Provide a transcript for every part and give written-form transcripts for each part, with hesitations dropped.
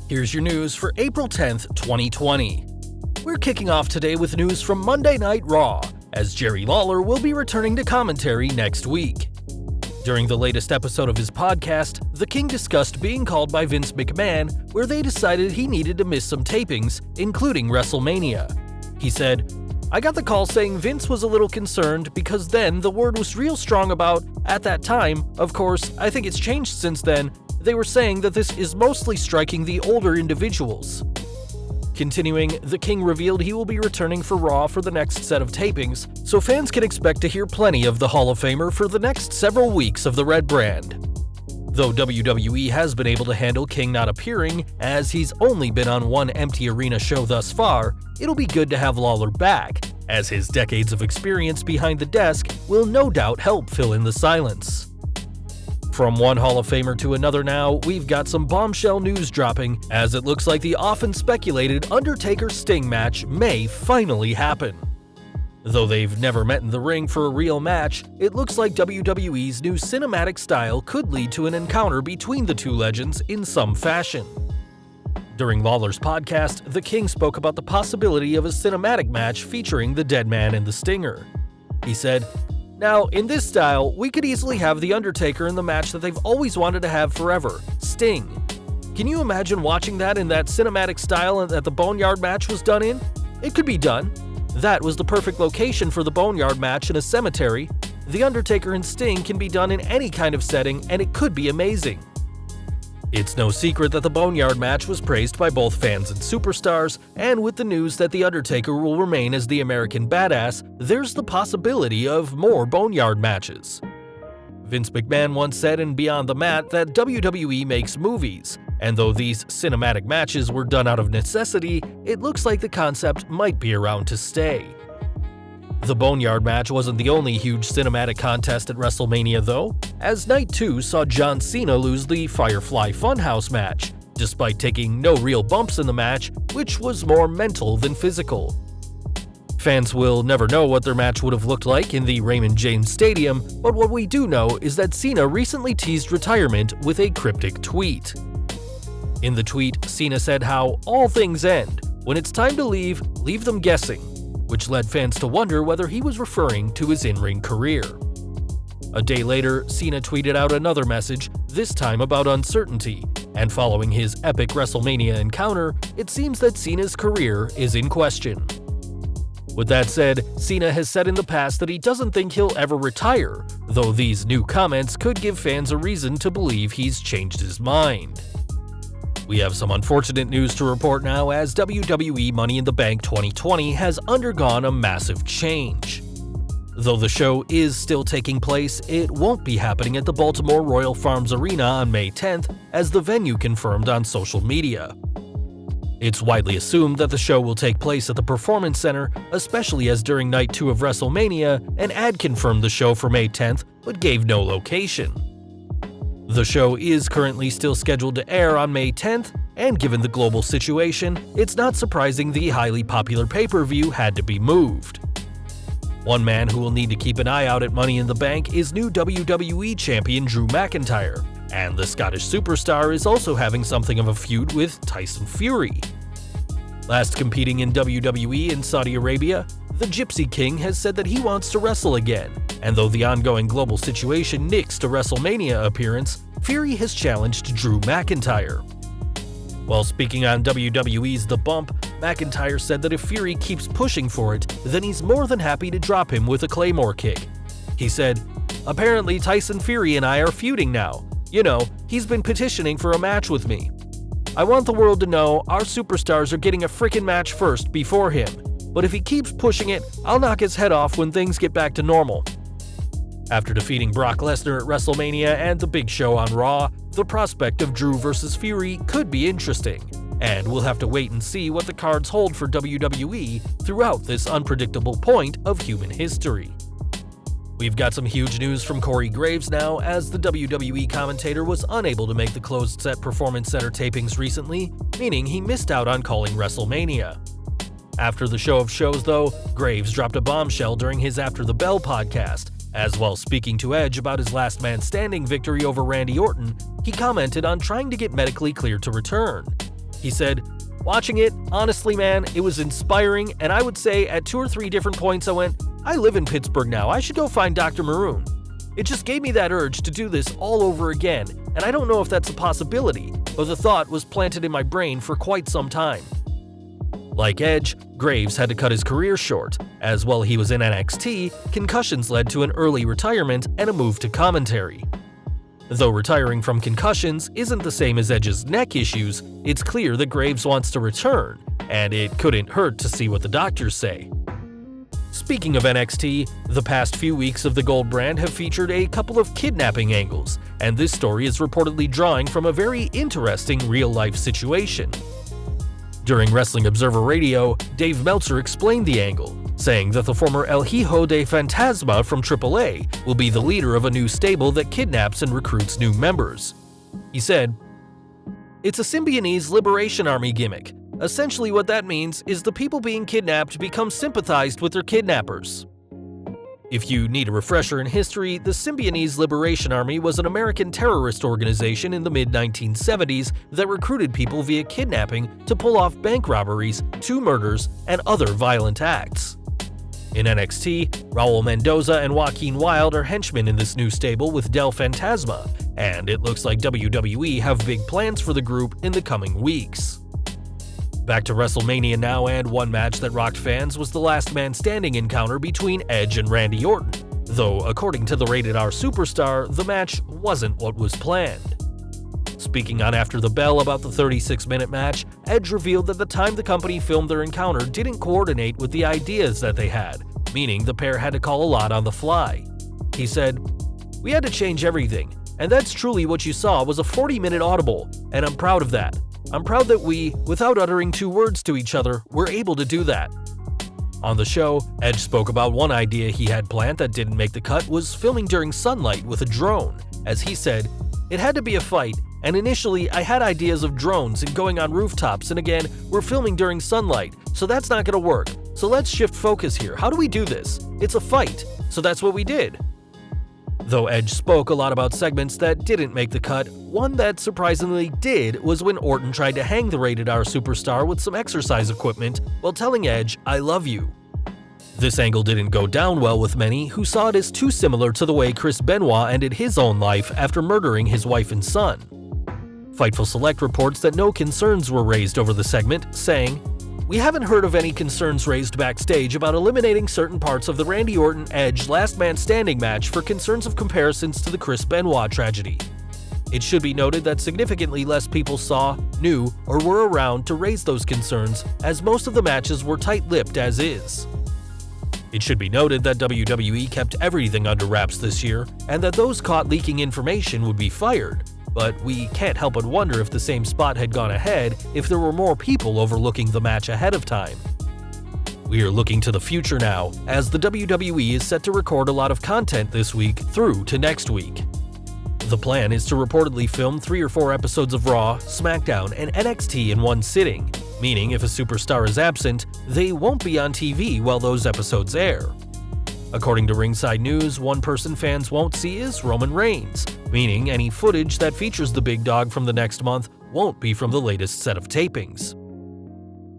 Here's your news for April 10th, 2020. We're kicking off today with news from Monday Night Raw, as Jerry Lawler will be returning to commentary next week. During the latest episode of his podcast, The King discussed being called by Vince McMahon, where they decided he needed to miss some tapings, including WrestleMania. He said, "I got the call saying Vince was a little concerned because then the word was real strong about, at that time, of course, I think it's changed since then, they were saying that this is mostly striking the older individuals." Continuing, The King revealed he will be returning for Raw for the next set of tapings, so fans can expect to hear plenty of the Hall of Famer for the next several weeks of the Red brand. Though WWE has been able to handle King not appearing, as he's only been on one empty arena show thus far, it'll be good to have Lawler back, as his decades of experience behind the desk will no doubt help fill in the silence. From one Hall of Famer to another now, we've got some bombshell news dropping, as it looks like the often speculated Undertaker-Sting match may finally happen. Though they've never met in the ring for a real match, it looks like WWE's new cinematic style could lead to an encounter between the two legends in some fashion. During Lawler's podcast, The King spoke about the possibility of a cinematic match featuring the Dead Man and the Stinger. He said, "Now, in this style, we could easily have The Undertaker in the match that they've always wanted to have forever, Sting. Can you imagine watching that in that cinematic style that the Boneyard match was done in? It could be done. That was the perfect location for the Boneyard match in a cemetery. The Undertaker and Sting can be done in any kind of setting, and it could be amazing." It's no secret that the Boneyard match was praised by both fans and superstars, and with the news that The Undertaker will remain as the American Badass, there's the possibility of more Boneyard matches. Vince McMahon once said in Beyond the Mat that WWE makes movies, and though these cinematic matches were done out of necessity, it looks like the concept might be around to stay. The Boneyard match wasn't the only huge cinematic contest at WrestleMania though, as Night 2 saw John Cena lose the Firefly Funhouse match, despite taking no real bumps in the match, which was more mental than physical. Fans will never know what their match would have looked like in the Raymond James Stadium, but what we do know is that Cena recently teased retirement with a cryptic tweet. In the tweet, Cena said how all things end. When it's time to leave, leave them guessing, which led fans to wonder whether he was referring to his in-ring career. A day later, Cena tweeted out another message, this time about uncertainty, and following his epic WrestleMania encounter, it seems that Cena's career is in question. With that said, Cena has said in the past that he doesn't think he'll ever retire, though these new comments could give fans a reason to believe he's changed his mind. We have some unfortunate news to report now, as WWE Money in the Bank 2020 has undergone a massive change. Though the show is still taking place, it won't be happening at the Baltimore Royal Farms Arena on May 10th, as the venue confirmed on social media. It's widely assumed that the show will take place at the Performance Center, especially as during Night 2 of WrestleMania, an ad confirmed the show for May 10th, but gave no location. The show is currently still scheduled to air on May 10th, and given the global situation, it's not surprising the highly popular pay-per-view had to be moved. One man who will need to keep an eye out at Money in the Bank is new WWE champion Drew McIntyre, and the Scottish superstar is also having something of a feud with Tyson Fury. Last competing in WWE in Saudi Arabia, the Gypsy King has said that he wants to wrestle again, and though the ongoing global situation nixed a WrestleMania appearance, Fury has challenged Drew McIntyre. While speaking on WWE's The Bump, McIntyre said that if Fury keeps pushing for it, then he's more than happy to drop him with a Claymore kick. He said, "Apparently Tyson Fury and I are feuding now. You know, he's been petitioning for a match with me. I want the world to know our superstars are getting a frickin' match first before him. But if he keeps pushing it, I'll knock his head off when things get back to normal." After defeating Brock Lesnar at WrestleMania and The Big Show on Raw, the prospect of Drew vs. Fury could be interesting, and we'll have to wait and see what the cards hold for WWE throughout this unpredictable point of human history. We've got some huge news from Corey Graves now, as the WWE commentator was unable to make the closed-set Performance Center tapings recently, meaning he missed out on calling WrestleMania. After the show of shows though, Graves dropped a bombshell during his After the Bell podcast, As while speaking to Edge about his last man standing victory over Randy Orton, he commented on trying to get medically cleared to return. He said, "Watching it, honestly man, it was inspiring, and I would say at 2 or 3 different points I went, I live in Pittsburgh now, I should go find Dr. Maroon. It just gave me that urge to do this all over again, and I don't know if that's a possibility, but the thought was planted in my brain for quite some time." Like Edge, Graves had to cut his career short, as while he was in NXT, concussions led to an early retirement and a move to commentary. Though retiring from concussions isn't the same as Edge's neck issues, it's clear that Graves wants to return, and it couldn't hurt to see what the doctors say. Speaking of NXT, the past few weeks of the Gold brand have featured a couple of kidnapping angles, and this story is reportedly drawing from a very interesting real-life situation. During Wrestling Observer Radio, Dave Meltzer explained the angle, saying that the former El Hijo de Fantasma from AAA will be the leader of a new stable that kidnaps and recruits new members. He said, "It's a Symbionese Liberation Army gimmick. Essentially what that means is the people being kidnapped become sympathized with their kidnappers." If you need a refresher in history, the Symbionese Liberation Army was an American terrorist organization in the mid-1970s that recruited people via kidnapping to pull off bank robberies, 2 murders, and other violent acts. In NXT, Raul Mendoza and Joaquin Wilde are henchmen in this new stable with Del Fantasma, and it looks like WWE have big plans for the group in the coming weeks. Back to WrestleMania now, and one match that rocked fans was the last man standing encounter between Edge and Randy Orton, though according to the Rated R Superstar, the match wasn't what was planned. Speaking on After the Bell about the 36-minute match, Edge revealed that the time the company filmed their encounter didn't coordinate with the ideas that they had, meaning the pair had to call a lot on the fly. He said, "We had to change everything, and that's truly what you saw was a 40-minute audible, and I'm proud of that. I'm proud that we, without uttering 2 words to each other, were able to do that." On the show, Edge spoke about one idea he had planned that didn't make the cut was filming during sunlight with a drone. As he said, "It had to be a fight, and initially I had ideas of drones and going on rooftops, and again, we're filming during sunlight, so that's not gonna work. So let's shift focus here. How do we do this? It's a fight." So that's what we did. Though Edge spoke a lot about segments that didn't make the cut, one that surprisingly did was when Orton tried to hang the Rated R Superstar with some exercise equipment while telling Edge, "I love you." This angle didn't go down well with many, who saw it as too similar to the way Chris Benoit ended his own life after murdering his wife and son. Fightful Select reports that no concerns were raised over the segment, saying, "We haven't heard of any concerns raised backstage about eliminating certain parts of the Randy Orton-Edge Last Man Standing match for concerns of comparisons to the Chris Benoit tragedy. It should be noted that significantly less people saw, knew, or were around to raise those concerns, as most of the matches were tight-lipped as is." It should be noted that WWE kept everything under wraps this year, and that those caught leaking information would be fired. But we can't help but wonder if the same spot had gone ahead if there were more people overlooking the match ahead of time. We are looking to the future now, as the WWE is set to record a lot of content this week through to next week. The plan is to reportedly film 3 or 4 episodes of Raw, SmackDown, and NXT in one sitting, meaning if a superstar is absent, they won't be on TV while those episodes air. According to Ringside News, one person fans won't see is Roman Reigns, meaning any footage that features the big dog from the next month won't be from the latest set of tapings.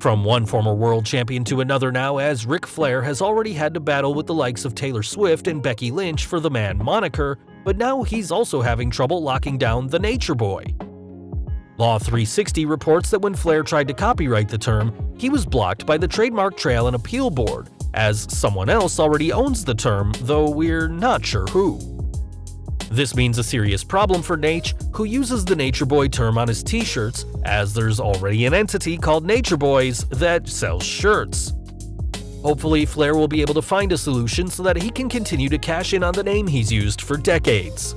From one former world champion to another now, as Ric Flair has already had to battle with the likes of Taylor Swift and Becky Lynch for the man moniker, but now he's also having trouble locking down the Nature Boy. Law 360 reports that when Flair tried to copyright the term, he was blocked by the Trademark Trail and Appeal Board, as someone else already owns the term, though we're not sure who. This means a serious problem for Nate, who uses the Nature Boy term on his t-shirts, as there's already an entity called Nature Boys that sells shirts. Hopefully, Flair will be able to find a solution so that he can continue to cash in on the name he's used for decades.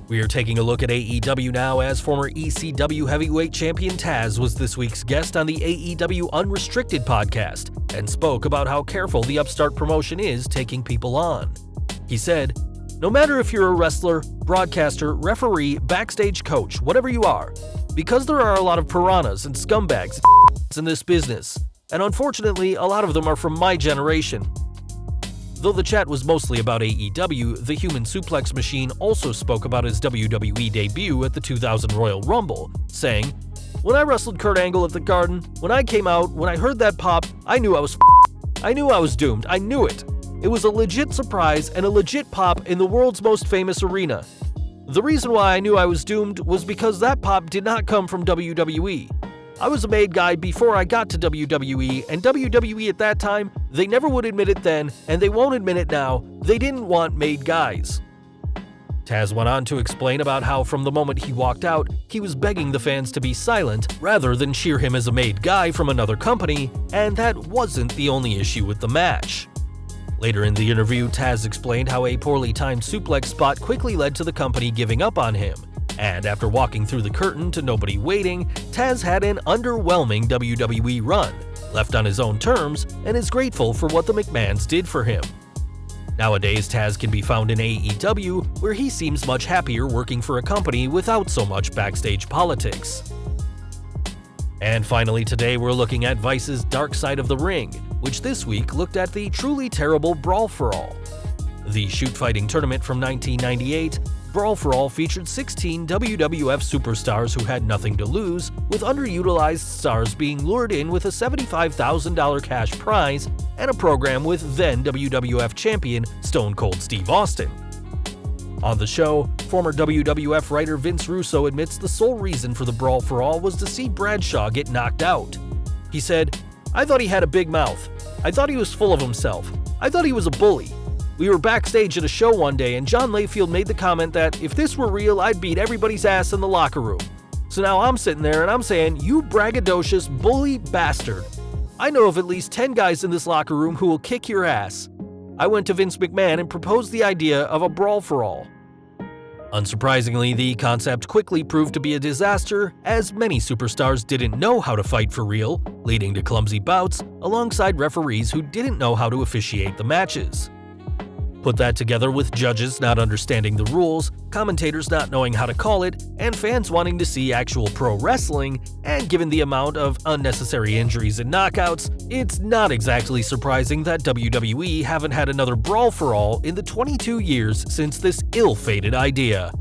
We are taking a look at AEW now, as former ECW heavyweight champion Tazz was this week's guest on the AEW Unrestricted podcast and spoke about how careful the upstart promotion is taking people on. He said, "No matter if you're a wrestler, broadcaster, referee, backstage coach, whatever you are, because there are a lot of piranhas and scumbags in this business, and unfortunately a lot of them are from my generation. Though the chat was mostly about AEW, the Human Suplex Machine also spoke about his WWE debut at the 2000 Royal Rumble, saying, "When I wrestled Kurt Angle at the Garden, when I came out, when I heard that pop, I knew I was I knew I was doomed, I knew it. It was a legit surprise and a legit pop in the world's most famous arena. The reason why I knew I was doomed was because that pop did not come from WWE. I was a made guy before I got to WWE, and WWE at that time, they never would admit it then, and they won't admit it now. They didn't want made guys." Tazz went on to explain about how from the moment he walked out, he was begging the fans to be silent rather than cheer him as a made guy from another company, and that wasn't the only issue with the match. Later in the interview, Tazz explained how a poorly timed suplex spot quickly led to the company giving up on him, and after walking through the curtain to nobody waiting, Tazz had an underwhelming WWE run, left on his own terms, and is grateful for what the McMahons did for him. Nowadays, Tazz can be found in AEW, where he seems much happier working for a company without so much backstage politics. And finally today, we're looking at Vice's Dark Side of the Ring, which this week looked at the truly terrible Brawl for All. The shoot fighting tournament from 1998, Brawl for All featured 16 WWF superstars who had nothing to lose, with underutilized stars being lured in with a $75,000 cash prize and a program with then WWF champion Stone Cold Steve Austin. On the show, former WWF writer Vince Russo admits the sole reason for the Brawl for All was to see Bradshaw get knocked out. He said, "I thought he had a big mouth. I thought he was full of himself. I thought he was a bully. We were backstage at a show one day and John Layfield made the comment that if this were real, I'd beat everybody's ass in the locker room. So now I'm sitting there and I'm saying, you braggadocious bully bastard. I know of at least 10 guys in this locker room who will kick your ass. I went to Vince McMahon and proposed the idea of a Brawl for All." Unsurprisingly, the concept quickly proved to be a disaster, as many superstars didn't know how to fight for real, leading to clumsy bouts alongside referees who didn't know how to officiate the matches. Put that together with judges not understanding the rules, commentators not knowing how to call it, and fans wanting to see actual pro wrestling, and given the amount of unnecessary injuries and knockouts, it's not exactly surprising that WWE haven't had another Brawl for All in the 22 years since this ill-fated idea.